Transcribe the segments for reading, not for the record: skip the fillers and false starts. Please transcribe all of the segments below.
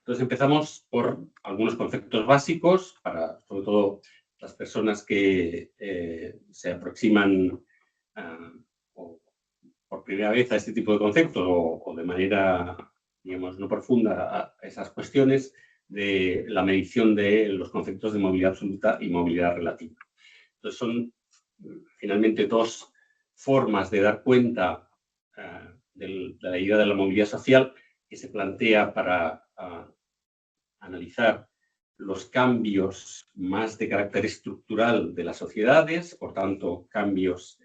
Entonces empezamos por algunos conceptos básicos para, sobre todo, las personas que se aproximan por primera vez a este tipo de conceptos o de manera, digamos, no profunda a esas cuestiones de la medición de los conceptos de movilidad absoluta y movilidad relativa. Entonces son finalmente dos formas de dar cuenta de la idea de la movilidad social que se plantea para analizar los cambios más de carácter estructural de las sociedades, por tanto, cambios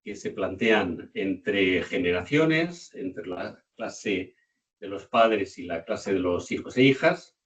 que se plantean entre generaciones, entre la clase de los padres y la clase de los hijos e hijas,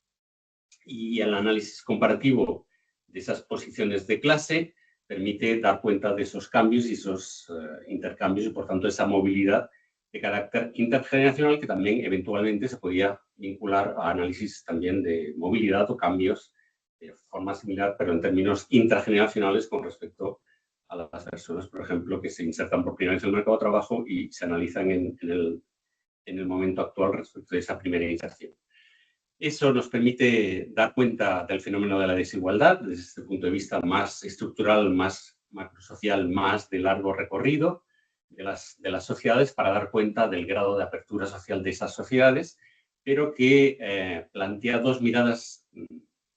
y el análisis comparativo de esas posiciones de clase permite dar cuenta de esos cambios y esos intercambios y, por tanto, esa movilidad de carácter intergeneracional que también eventualmente se podía vincular a análisis también de movilidad o cambios de forma similar, pero en términos intrageneracionales con respecto a las personas, por ejemplo, que se insertan por primera vez en el mercado de trabajo y se analizan en el momento actual respecto de esa primera inserción. Eso nos permite dar cuenta del fenómeno de la desigualdad desde este punto de vista más estructural, más macrosocial, más de largo recorrido de las sociedades para dar cuenta del grado de apertura social de esas sociedades, pero que plantea dos miradas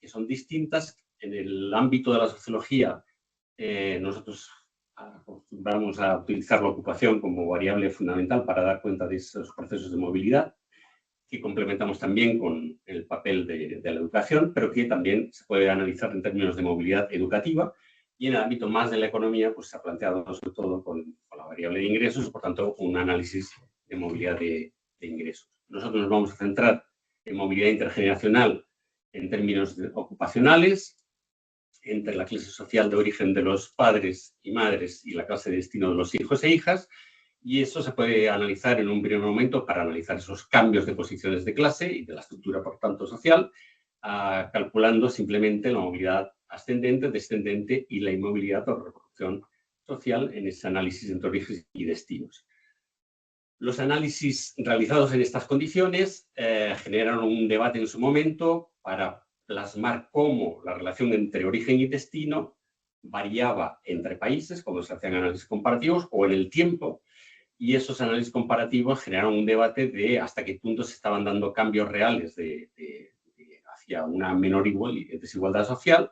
que son distintas. En el ámbito de la sociología, nosotros acostumbramos a utilizar la ocupación como variable fundamental para dar cuenta de esos procesos de movilidad, que complementamos también con el papel de la educación, pero que también se puede analizar en términos de movilidad educativa. Y en el ámbito más de la economía, pues se ha planteado sobre todo con la variable de ingresos, por tanto, un análisis de movilidad de ingresos. Nosotros nos vamos a centrar en movilidad intergeneracional en términos ocupacionales, entre la clase social de origen de los padres y madres y la clase de destino de los hijos e hijas. Y eso se puede analizar en un primer momento para analizar esos cambios de posiciones de clase y de la estructura, por tanto, social, calculando simplemente la movilidad ascendente, descendente y la inmovilidad o reproducción social en ese análisis entre orígenes y destinos. Los análisis realizados en estas condiciones generaron un debate en su momento para plasmar cómo la relación entre origen y destino variaba entre países, cuando se hacían análisis comparativos, o en el tiempo. Y esos análisis comparativos generaron un debate de hasta qué punto se estaban dando cambios reales hacia una menor desigualdad social